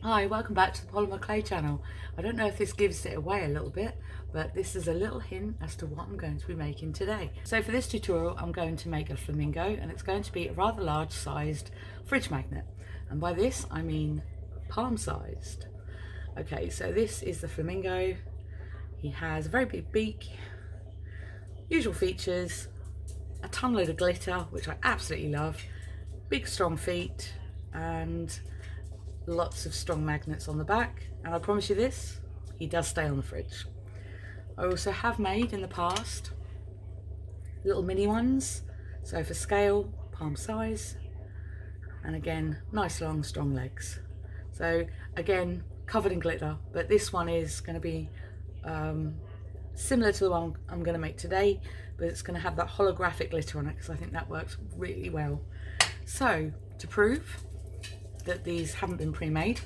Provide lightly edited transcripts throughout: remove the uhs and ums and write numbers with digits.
Hi, welcome back to the Polymer Clay channel. I don't know if this gives it away a little bit, but this is a little hint as to what I'm going to be making today. So for this tutorial, I'm going to make a flamingo, and it's going to be a rather large sized fridge magnet. And by this, I mean palm sized. Okay, so this is the flamingo. He has a very big beak, usual features, a ton load of glitter, which I absolutely love, big strong feet, and lots of strong magnets on the back. And I promise you this, he does stay on the fridge. I also have made in the past little mini ones, so for scale, palm size, and again, nice long strong legs. So again, covered in glitter, but this one is going to be similar to the one I'm going to make today, but it's going to have that holographic glitter on it because I think that works really well. So to prove that these haven't been pre-made,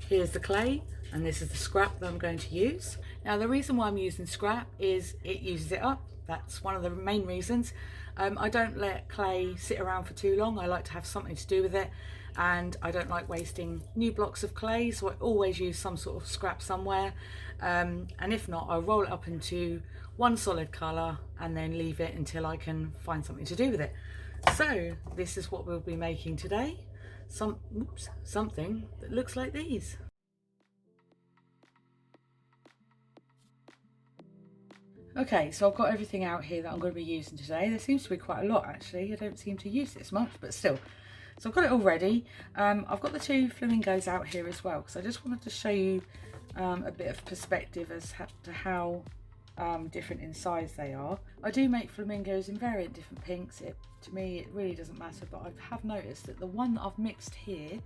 here's the clay, and this is the scrap that I'm going to use. Now the reason why I'm using scrap is it uses it up. That's one of the main reasons. I don't let clay sit around for too long. I like to have something to do with it, and I don't like wasting new blocks of clay, so I always use some sort of scrap somewhere, and if not, I'll roll it up into one solid colour and then leave it until I can find something to do with it. So this is what we'll be making today. Something that looks like these. Okay, so I've got everything out here that I'm going to be using today. There seems to be quite a lot actually. I don't seem to use this much, but still. So I've got it all ready. I've got the two flamingos out here as well, because I just wanted to show you a bit of perspective as to how different in size they are. I do make flamingos in variant different pinks. To me it really doesn't matter, but I have noticed that the one that I've mixed here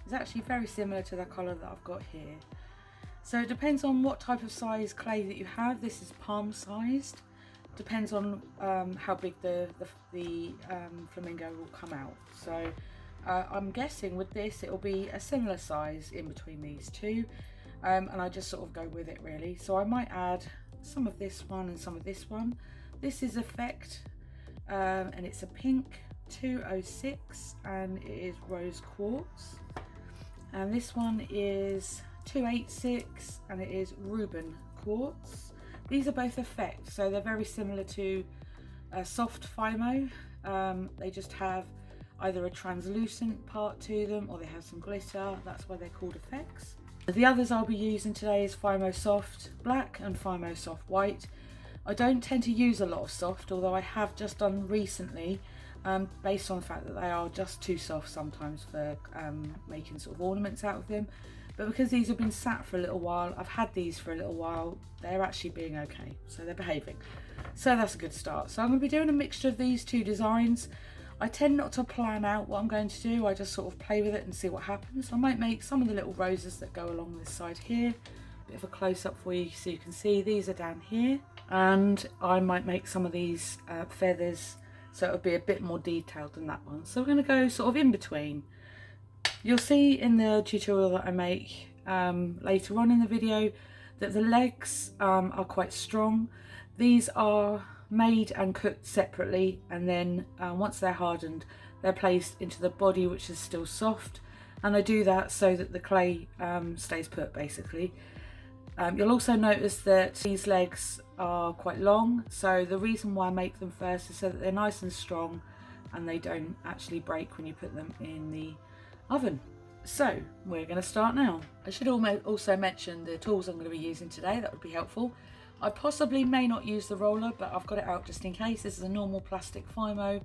is actually very similar to the colour that I've got here. So it depends on what type of size clay that you have. This is palm sized. Depends on how big the flamingo will come out. So I'm guessing with this it will be a similar size in between these two, and I just sort of go with it really. So I might add some of this one and some of this one. This is Effect, and it's a pink 206, and it is rose quartz. And this one is 286, and it is Reuben quartz. These are both Effect, so they're very similar to a soft FIMO. They just have either a translucent part to them or they have some glitter. That's why they're called Effects. The others I'll be using today is FIMO Soft Black and FIMO Soft White. I don't tend to use a lot of soft, although I have just done recently, based on the fact that they are just too soft sometimes for making sort of ornaments out of them. But because these have been sat for a little while, I've had these for a little while, they're actually being okay, so they're behaving. So that's a good start. So I'm going to be doing a mixture of these two designs. I tend not to plan out what I'm going to do, I just sort of play with it and see what happens. I might make some of the little roses that go along this side here. Bit of a close-up for you so you can see these are down here. And I might make some of these feathers so it'll be a bit more detailed than that one. So we're going to go sort of in between. You'll see in the tutorial that I make later on in the video that the legs are quite strong. These are made and cooked separately, and then once they're hardened they're placed into the body, which is still soft, and I do that so that the clay stays put basically. You'll also notice that these legs are quite long, so the reason why I make them first is so that they're nice and strong and they don't actually break when you put them in the oven. So we're going to start now. I should also mention the tools I'm going to be using today. That would be helpful. I possibly may not use the roller, but I've got it out just in case. This is a normal plastic FIMO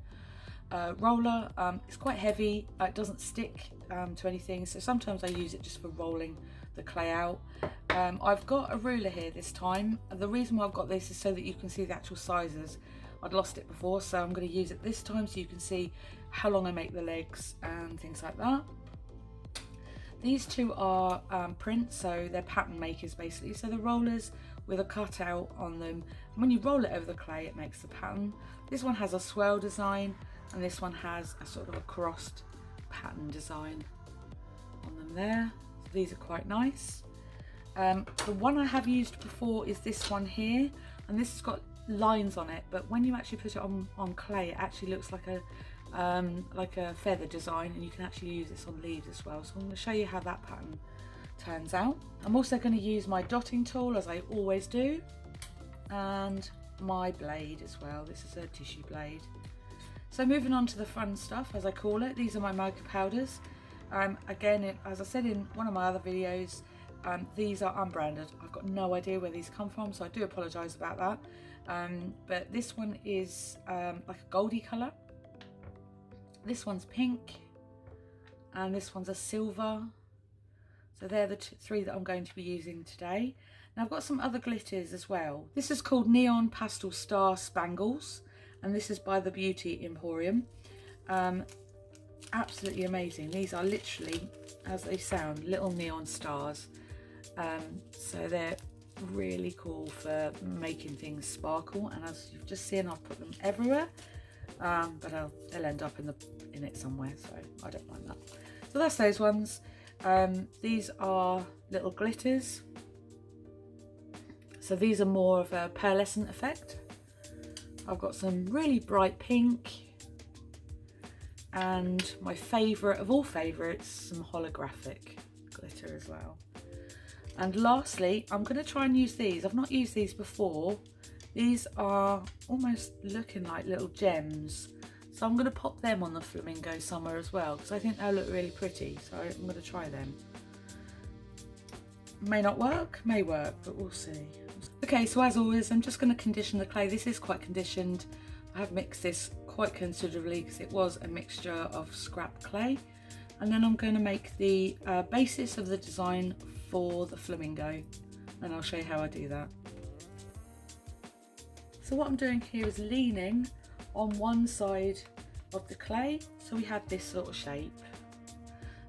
roller. It's quite heavy, it doesn't stick to anything, so sometimes I use it just for rolling the clay out. I've got a ruler here this time. The reason why I've got this is so that you can see the actual sizes. I'd lost it before, so I'm going to use it this time so you can see how long I make the legs and things like that. These two are prints, so they're pattern makers basically. So the rollers with a cutout on them, and when you roll it over the clay it makes the pattern. This one has a swirl design and this one has a sort of a crossed pattern design on them there. So these are quite nice. The one I have used before is this one here, and this has got lines on it, but when you actually put it on clay it actually looks like like a feather design, and you can actually use this on leaves as well. So I'm going to show you how that pattern turns out. I'm also going to use my dotting tool, as I always do, and my blade as well. This is a tissue blade. So moving on to the fun stuff, as I call it, these are my Mica Powders. Again, as I said in one of my other videos, these are unbranded. I've got no idea where these come from, so I do apologise about that. But this one is like a goldy colour. This one's pink, and this one's a silver. So they're the three that I'm going to be using today. Now I've got some other glitters as well. This is called Neon Pastel Star Spangles, and this is by the Beauty Emporium. Absolutely amazing. These are literally, as they sound, little neon stars. So they're really cool for making things sparkle, and as you've just seen, I've put them everywhere. But they'll end up in it somewhere, so I don't mind that. So that's those ones. These are little glitters. So these are more of a pearlescent effect. I've got some really bright pink, and my favourite of all favourites, some holographic glitter as well. And lastly, I'm going to try and use these. I've not used these before. These are almost looking like little gems. So I'm going to pop them on the Flamingo somewhere as well, because I think they'll look really pretty. So I'm going to try them. May not work, may work, but we'll see. Okay, so as always, I'm just going to condition the clay. This is quite conditioned. I have mixed this quite considerably because it was a mixture of scrap clay. And then I'm going to make the basis of the design for the Flamingo, and I'll show you how I do that. So what I'm doing here is leaning on one side of the clay, so we have this sort of shape.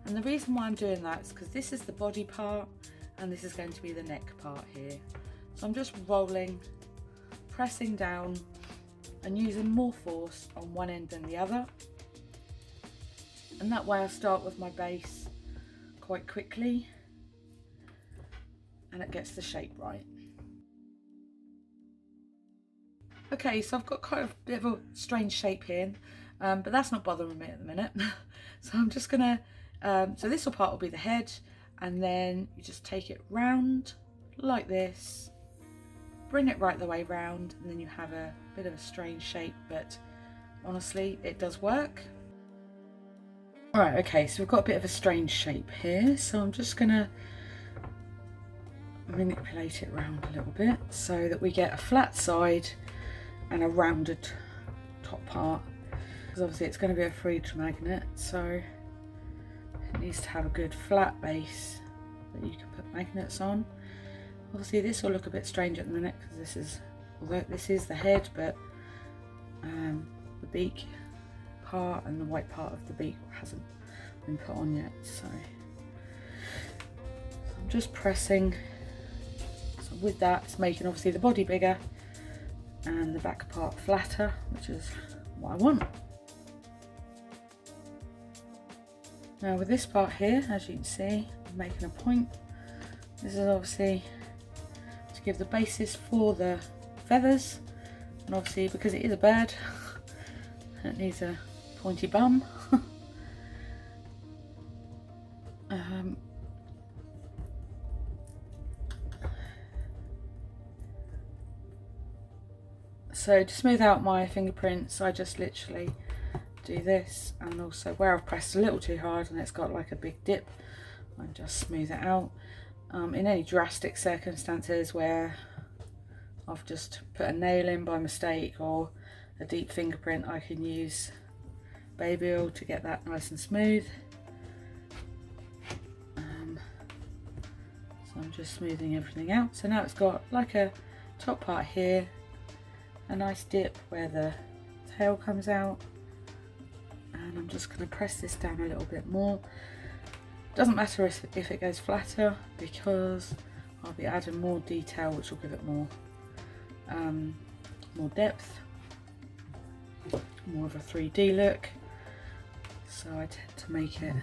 And the reason why I'm doing that is because this is the body part and this is going to be the neck part here. So I'm just rolling, pressing down and using more force on one end than the other. And that way I start with my base quite quickly and it gets the shape right. Okay, so I've got quite a bit of a strange shape here, but that's not bothering me at the minute. So I'm just gonna, so this part will be the head, and then you just take it round like this, bring it right the way round, and then you have a bit of a strange shape, but honestly, it does work. Alright, okay, so we've got a bit of a strange shape here, so I'm just gonna manipulate it round a little bit so that we get a flat side and a rounded top part, because obviously it's going to be a fridge magnet, so it needs to have a good flat base that you can put magnets on. Obviously this will look a bit strange at the minute because this is, although this is the head, but the beak part and the white part of the beak hasn't been put on yet, so I'm just pressing. So with that, it's making obviously the body bigger and the back part flatter, which is what I want. Now with this part here, as you can see, I'm making a point. This is obviously to give the basis for the feathers, and obviously because it is a bird, it needs a pointy bum. So to smooth out my fingerprints, I just literally do this, and also where I've pressed a little too hard and it's got like a big dip, I just smooth it out. In any drastic circumstances where I've just put a nail in by mistake or a deep fingerprint, I can use baby oil to get that nice and smooth. So I'm just smoothing everything out. So now it's got like a top part here, a nice dip where the tail comes out, and I'm just going to press this down a little bit more. Doesn't matter if it goes flatter, because I'll be adding more detail which will give it more depth, more of a 3D look. So I tend to make it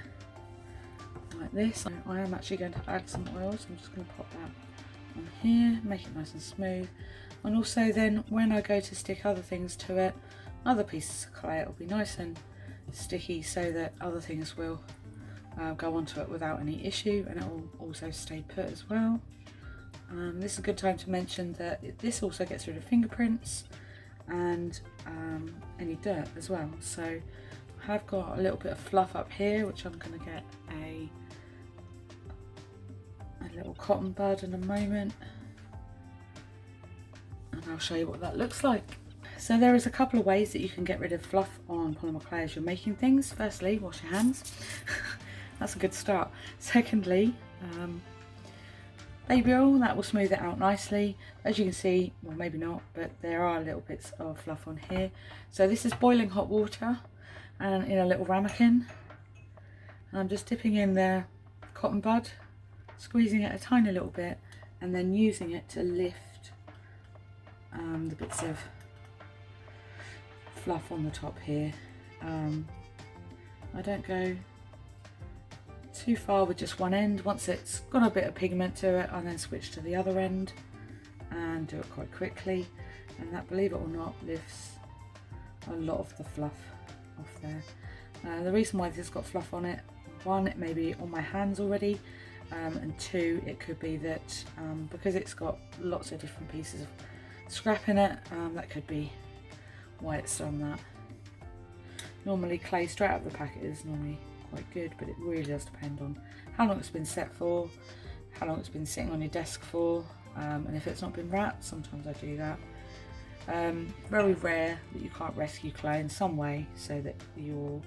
like this. I am actually going to add some oil, so I'm just going to pop that on here, make it nice and smooth. And also then when I go to stick other things to it, other pieces of clay, it'll be nice and sticky so that other things will go onto it without any issue, and it will also stay put as well. This is a good time to mention that this also gets rid of fingerprints and any dirt as well. So I have got a little bit of fluff up here, which I'm going to get a little cotton bud in a moment, and I'll show you what that looks like. So there is a couple of ways that you can get rid of fluff on polymer clay as you're making things. Firstly, wash your hands. That's a good start. Secondly, baby oil, that will smooth it out nicely. As you can see, well maybe not, but there are little bits of fluff on here. So this is boiling hot water and in a little ramekin. And I'm just dipping in the cotton bud, squeezing it a tiny little bit, and then using it to lift the bits of fluff on the top here. I don't go too far with just one end. Once it's got a bit of pigment to it, I then switch to the other end and do it quite quickly, and that, believe it or not, lifts a lot of the fluff off there. The reason why this has got fluff on it, one, it may be on my hands already, and two, it could be that because it's got lots of different pieces of scrap in it, that could be why it's done that. Normally clay straight out of the packet is normally quite good, but it really does depend on how long it's been set for, how long it's been sitting on your desk for, and if it's not been wrapped. Sometimes I do that. Very rare that you can't rescue clay in some way so that your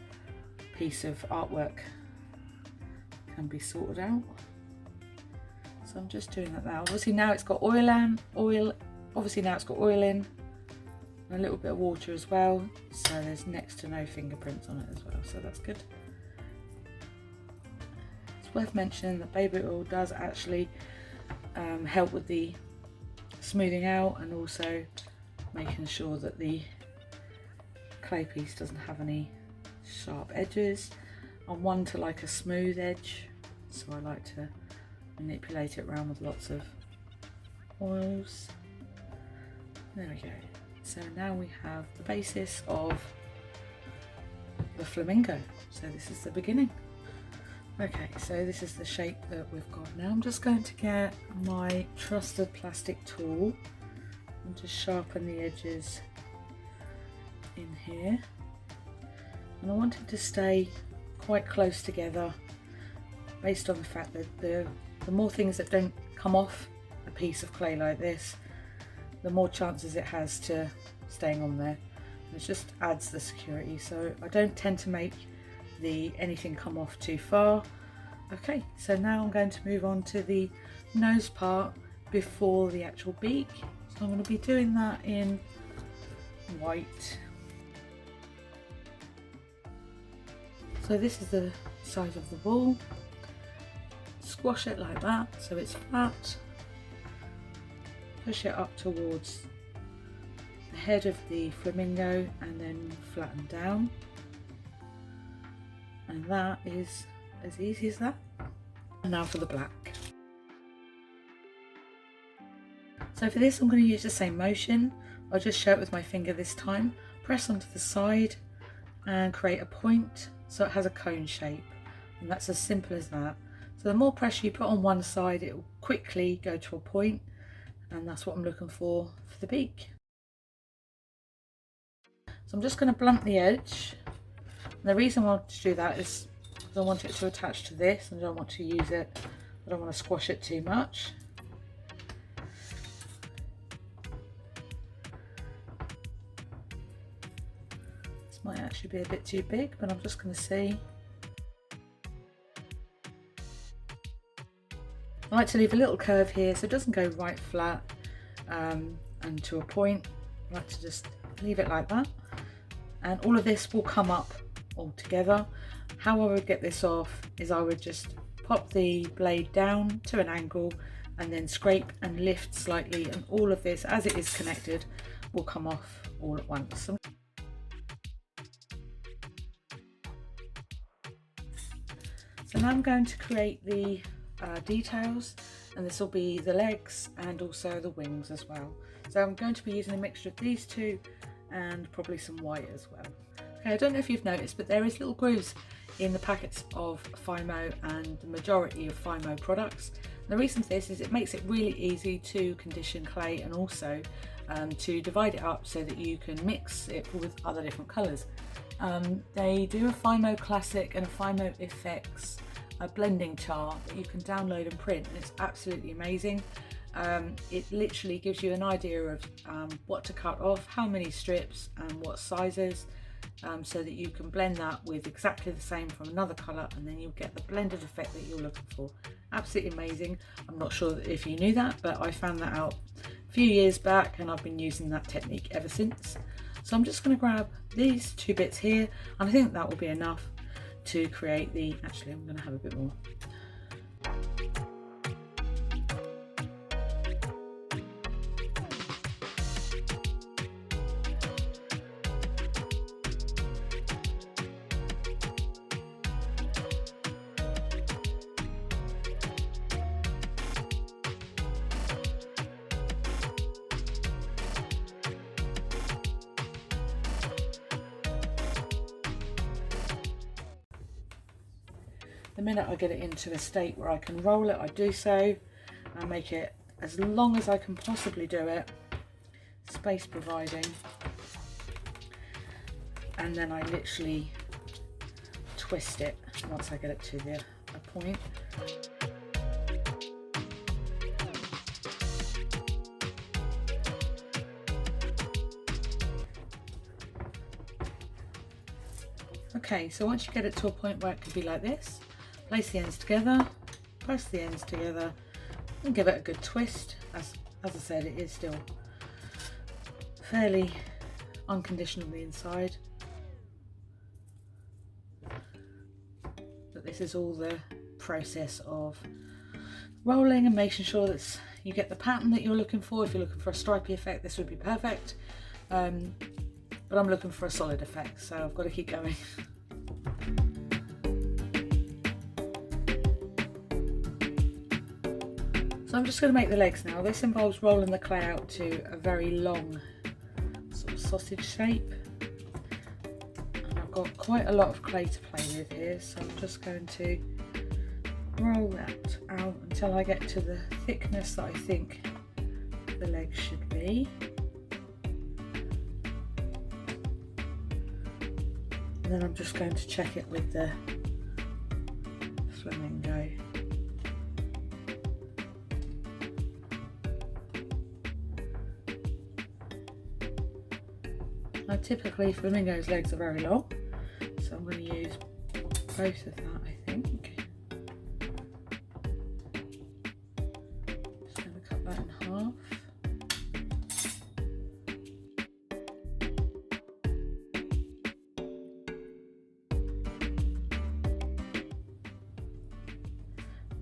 piece of artwork can be sorted out. So I'm just doing that now. Obviously now it's got oil in, and a little bit of water as well, so there's next to no fingerprints on it as well, so that's good. It's worth mentioning that baby oil does actually help with the smoothing out and also making sure that the clay piece doesn't have any sharp edges. I'm one to like a smooth edge, so I like to manipulate it around with lots of oils. There we go. So now we have the basis of the flamingo. So this is the beginning. Okay, so this is the shape that we've got. Now I'm just going to get my trusted plastic tool and just sharpen the edges in here. And I want it to stay quite close together, based on the fact that the more things that don't come off a piece of clay like this, the more chances it has to staying on there. It just adds the security, so I don't tend to make anything come off too far. Okay, so now I'm going to move on to the nose part before the actual beak. So I'm going to be doing that in white. So this is the size of the ball. Squash it like that so it's flat. Push it up towards the head of the flamingo and then flatten down. And that is as easy as that. And now for the black. So for this I'm going to use the same motion. I'll just show it with my finger this time. Press onto the side and create a point so it has a cone shape. And that's as simple as that. So the more pressure you put on one side, it will quickly go to a point. And that's what I'm looking for the beak. So I'm just going to blunt the edge. And the reason I want to do that is because I want it to attach to this and I don't want to use it, I don't want to squash it too much. This might actually be a bit too big, but I'm just going to see. I like to leave a little curve here so it doesn't go right flat and to a point. I like to just leave it like that, and all of this will come up all together. How I would get this off is I would just pop the blade down to an angle and then scrape and lift slightly, and all of this, as it is connected, will come off all at once. So now I'm going to create the details, and this will be the legs and also the wings as well. So I'm going to be using a mixture of these two and probably some white as well. Okay, I don't know if you've noticed, but there is little grooves in the packets of FIMO and the majority of FIMO products. The reason for this is it makes it really easy to condition clay and also to divide it up so that you can mix it with other different colours. They do a FIMO Classic and a FIMO Effects blending chart that you can download and print, and it's absolutely amazing. It literally gives you an idea of what to cut off, how many strips and what sizes, so that you can blend that with exactly the same from another colour, and then you'll get the blended effect that you're looking for. Absolutely amazing. I'm not sure if you knew that, but I found that out a few years back and I've been using that technique ever since. So I'm just going to grab these two bits here, and I think that will be enough to create the, actually I'm going to have a bit more. The minute I get it into a state where I can roll it, I do so. I make it as long as I can possibly do it, space providing, and then I literally twist it once I get it to a point. Okay, so once you get it to a point where it could be like this, place the ends together, press the ends together, and give it a good twist. As I said, it is still fairly unconditioned on the inside. But this is all the process of rolling and making sure that you get the pattern that you're looking for. If you're looking for a stripy effect, this would be perfect. But I'm looking for a solid effect, so I've got to keep going. So I'm just going to make the legs now. This involves rolling the clay out to a very long sort of sausage shape. And I've got quite a lot of clay to play with here, so I'm just going to roll that out until I get to the thickness that I think the legs should be. And then I'm just going to check it with the Flamingo. Now typically Flamingo's legs are very long, so I'm going to use both of that, I think. Just going to cut that in half.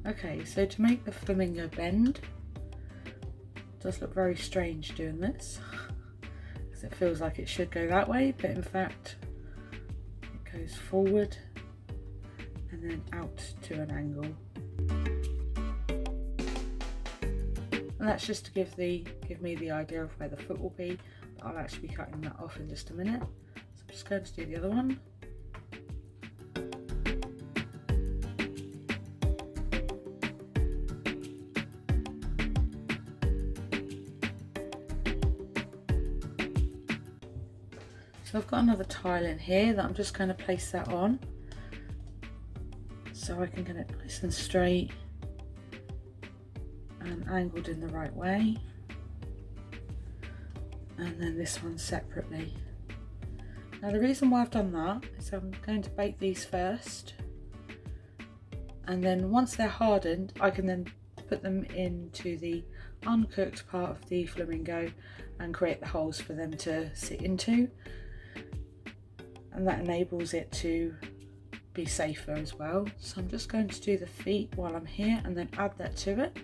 Okay, so to make the Flamingo bend, it does look very strange doing this, because it feels like it should go that way, but in fact it goes forward and then out to an angle. And that's just to give me the idea of where the foot will be, but I'll actually be cutting that off in just a minute. So I'm just going to do the other one. So I've got another tile in here that I'm just going to place that on so I can get it nice and straight and angled in the right way, and then this one separately. Now the reason why I've done that is I'm going to bake these first, and then once they're hardened I can then put them into the uncooked part of the Flamingo and create the holes for them to sit into. And that enables it to be safer as well. So I'm just going to do the feet while I'm here and then add that to it.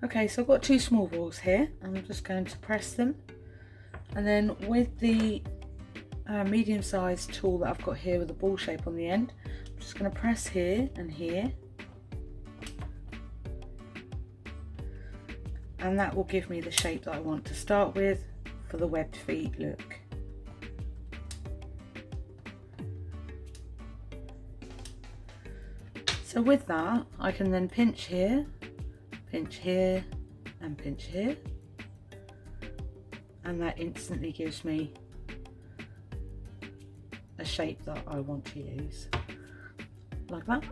Okay, so I've got two small balls here and I'm just going to press them. And then with the medium-sized tool that I've got here with a ball shape on the end, I'm just going to press here and here. And that will give me the shape that I want to start with for the webbed feet look. So with that, I can then pinch here, and pinch here. And that instantly gives me a shape that I want to use, like that.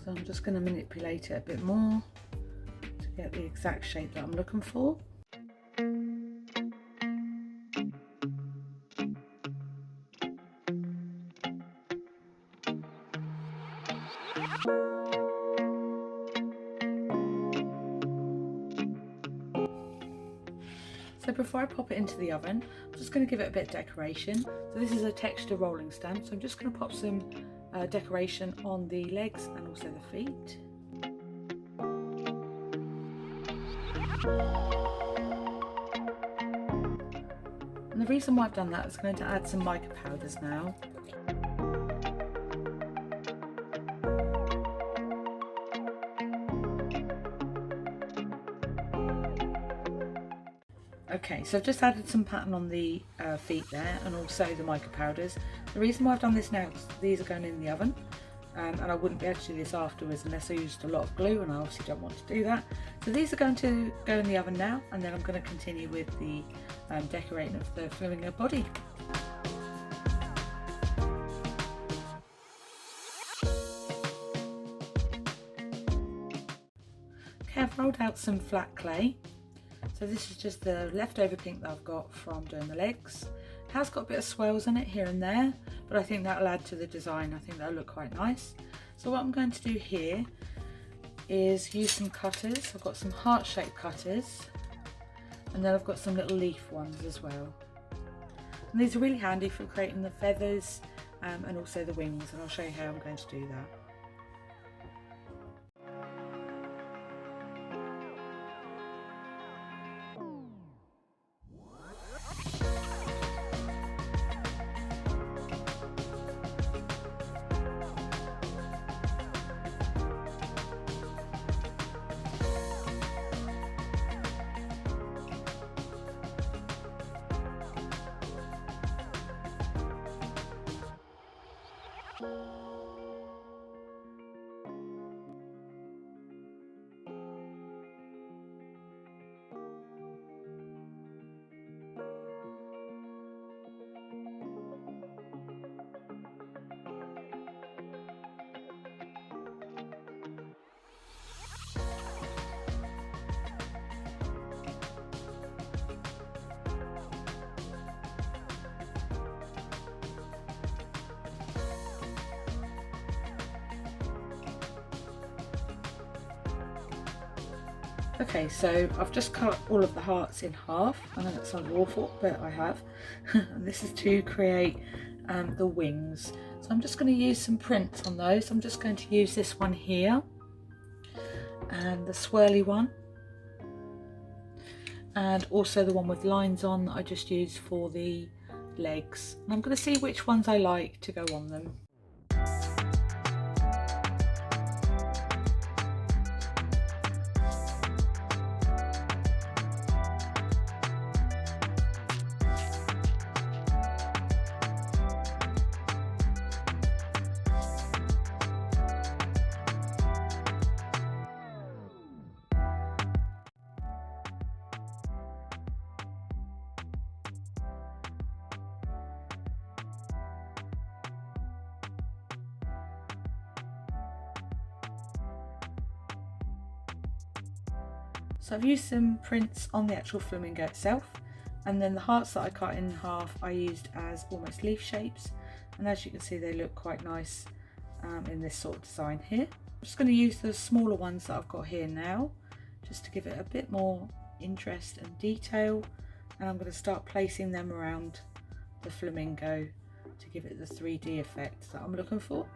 So I'm just going to manipulate it a bit more to get the exact shape that I'm looking for. So before I pop it into the oven, I'm just going to give it a bit of decoration. So this is a texture rolling stamp, so I'm just going to pop some decoration on the legs and also the feet. And the reason why I've done that is going to add some mica powders now. Okay, so I've just added some pattern on the feet there and also the mica powders. The reason why I've done this now is these are going in the oven, and I wouldn't be able to do this afterwards unless I used a lot of glue, and I obviously don't want to do that. So these are going to go in the oven now, and then I'm going to continue with the decorating of the flamingo body. Okay, I've rolled out some flat clay. So this is just the leftover pink that I've got from doing the legs. It has got a bit of swirls in it here and there, but I think that'll add to the design. I think that'll look quite nice. So what I'm going to do here is use some cutters. I've got some heart-shaped cutters, and then I've got some little leaf ones as well. And these are really handy for creating the feathers and also the wings, and I'll show you how I'm going to do that. Okay, so I've just cut all of the hearts in half. I know that sounds awful, but I have. This is to create the wings. So I'm just going to use some prints on those. I'm just going to use this one here and the swirly one, and also the one with lines on that I just used for the legs. And I'm going to see which ones I like to go on them. So I've used some prints on the actual flamingo itself, and then the hearts that I cut in half I used as almost leaf shapes, and as you can see they look quite nice in this sort of design here. I'm just going to use the smaller ones that I've got here now just to give it a bit more interest and detail, and I'm going to start placing them around the flamingo to give it the 3D effect that I'm looking for.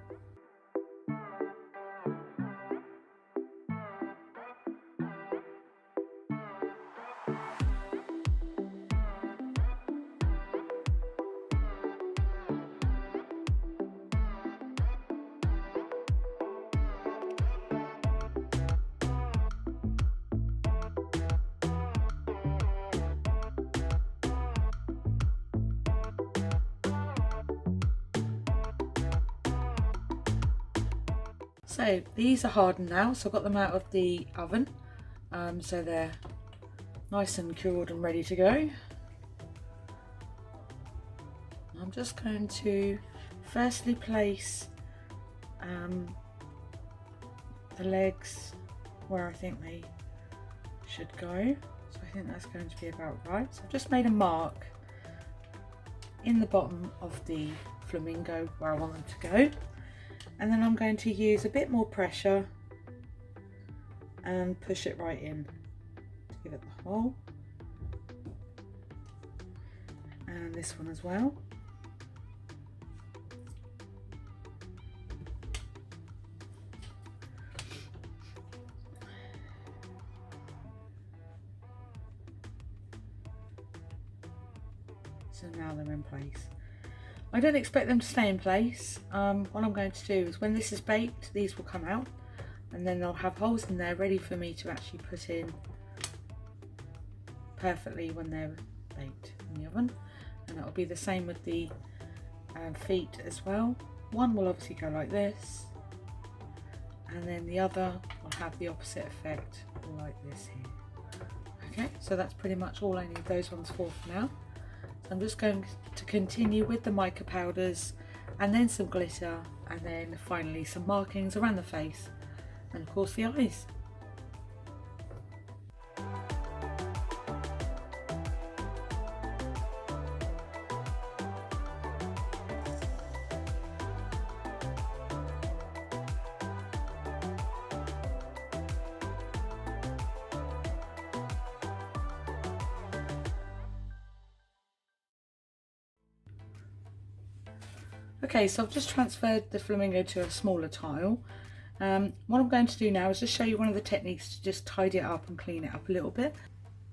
So these are hardened now, so I've got them out of the oven, so they're nice and cured and ready to go. I'm just going to firstly place the legs where I think they should go. So I think that's going to be about right. So I've just made a mark in the bottom of the flamingo where I want them to go. And then I'm going to use a bit more pressure and push it right in to give it the hole. And this one as well. So now they're in place. I don't expect them to stay in place. What I'm going to do is when this is baked, these will come out and then they'll have holes in there ready for me to actually put in perfectly when they're baked in the oven. And it'll be the same with the feet as well. One will obviously go like this, and then the other will have the opposite effect like this here. Okay, so that's pretty much all I need those ones for now. I'm just going to continue with the mica powders and then some glitter and then finally some markings around the face and of course the eyes. Okay, so I've just transferred the flamingo to a smaller tile. What I'm going to do now is just show you one of the techniques to just tidy it up and clean it up a little bit.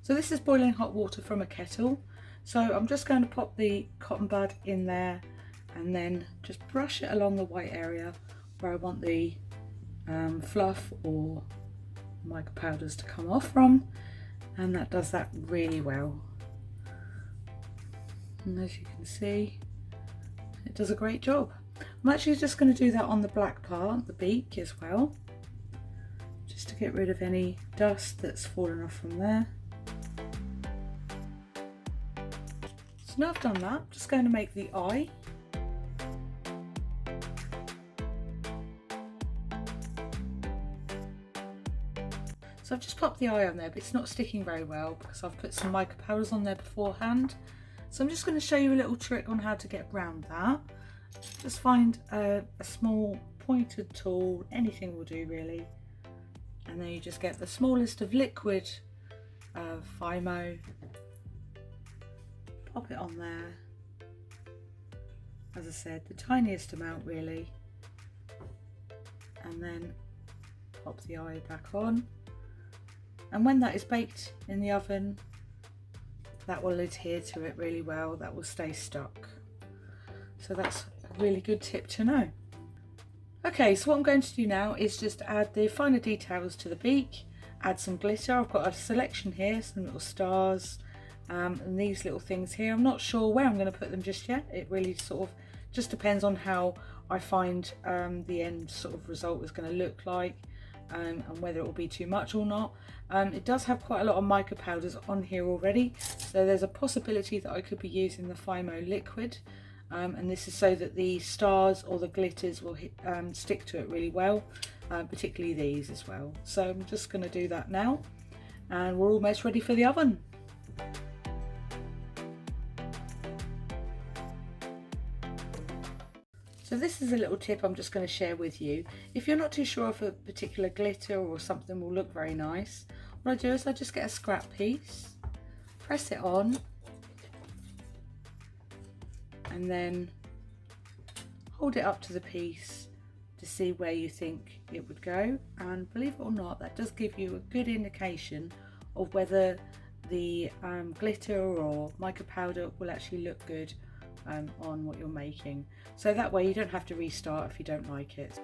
So this is boiling hot water from a kettle. So I'm just going to pop the cotton bud in there and then just brush it along the white area where I want the fluff or mica powders to come off from, and that does that really well. And as you can see, it does a great job. I'm actually just going to do that on the black part, the beak as well, just to get rid of any dust that's fallen off from there. So now I've done that, I'm just going to make the eye. So I've just popped the eye on there, but it's not sticking very well because I've put some mica powders on there beforehand. So I'm just going to show you a little trick on how to get around that. Just find a small pointed tool, anything will do really, and then you just get the smallest of liquid FIMO, pop it on there, as I said, the tiniest amount really, and then pop the eye back on, and when that is baked in the oven, that will adhere to it really well, that will stay stuck. So that's a really good tip to know. Okay, so what I'm going to do now is just add the finer details to the beak, add some glitter. I've got a selection here, some little stars and these little things here. I'm not sure where I'm going to put them just yet. It really sort of just depends on how I find the end sort of result is going to look like. And whether it will be too much or not. It does have quite a lot of mica powders on here already, so there's a possibility that I could be using the FIMO liquid, and this is so that the stars or the glitters will stick to it really well, particularly these as well. So I'm just going to do that now and we're almost ready for the oven. So this is a little tip I'm just going to share with you. If you're not too sure if a particular glitter or something will look very nice, what I do is I just get a scrap piece, press it on, and then hold it up to the piece to see where you think it would go. And believe it or not, that does give you a good indication of whether the glitter or mica powder will actually look good on what you're making, so that way you don't have to restart if you don't like it.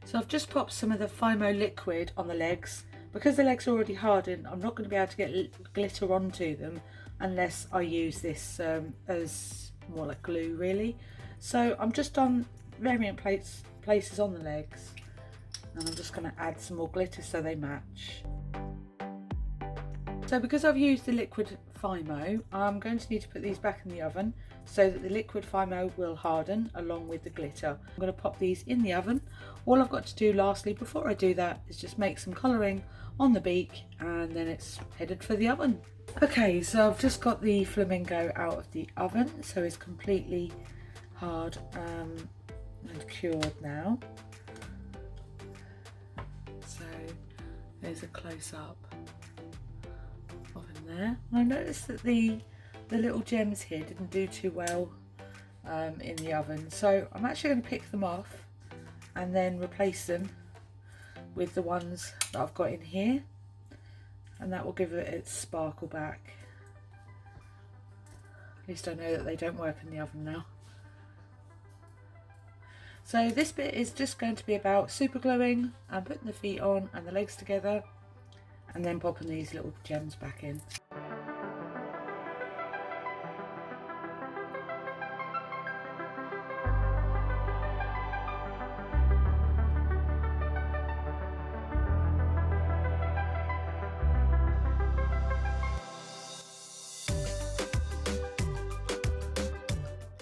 So I've just popped some of the FIMO liquid on the legs, because the legs are already hardened, I'm not going to be able to get glitter onto them unless I use this as more like glue really. So I'm just on variant places on the legs, and I'm just going to add some more glitter so they match. So because I've used the liquid FIMO, I'm going to need to put these back in the oven so that the liquid FIMO will harden along with the glitter. I'm going to pop these in the oven. All I've got to do lastly before I do that is just make some colouring on the beak, and then it's headed for the oven. Okay, so I've just got the Flamingo out of the oven, so it's completely hard and cured now. So there's a close-up of in there. I noticed that the little gems here didn't do too well in the oven, so I'm actually going to pick them off and then replace them with the ones that I've got in here, and that will give it its sparkle back. At least I know that they don't work in the oven now. So this bit is just going to be about super gluing and putting the feet on and the legs together, and then popping these little gems back in.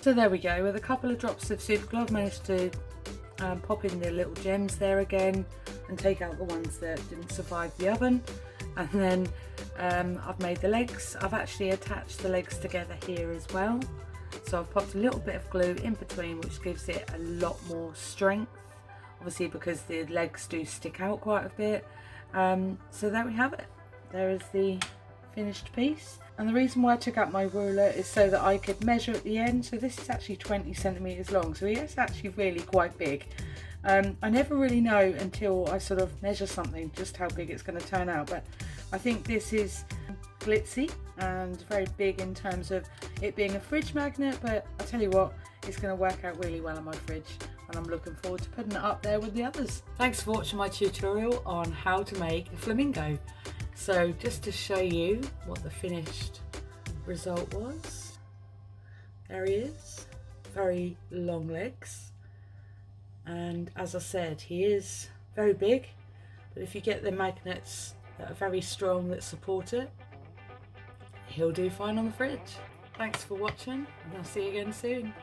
So there we go, with a couple of drops of super glue I've managed to pop in the little gems there again and take out the ones that didn't survive the oven. And then I've made the legs. I've actually attached the legs together here as well. So I've popped a little bit of glue in between, which gives it a lot more strength, obviously because the legs do stick out quite a bit. So there we have it. There is the finished piece. And the reason why I took out my ruler is so that I could measure at the end. So this is actually 20 centimeters long, so it's actually really quite big. I never really know until I sort of measure something just how big it's going to turn out, but I think this is glitzy and very big in terms of it being a fridge magnet, but I tell you what, it's going to work out really well on my fridge, and I'm looking forward to putting it up there with the others. Thanks for watching my tutorial on how to make a flamingo. So just to show you what the finished result was, there he is, very long legs, and as I said, he is very big, but if you get the magnets that are very strong that support it, he'll do fine on the fridge. Thanks for watching, and I'll see you again soon.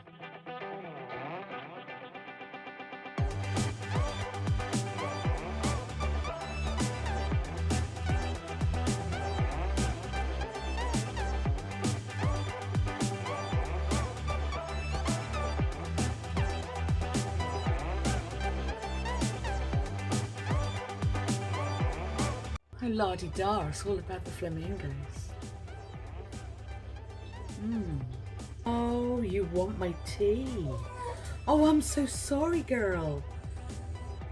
Oh, la-di-da, it's all about the flamingos. Oh, you want my tea? Oh, I'm so sorry, girl.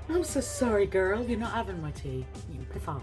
I'm so sorry, girl. You're not having my tea. You can piff off.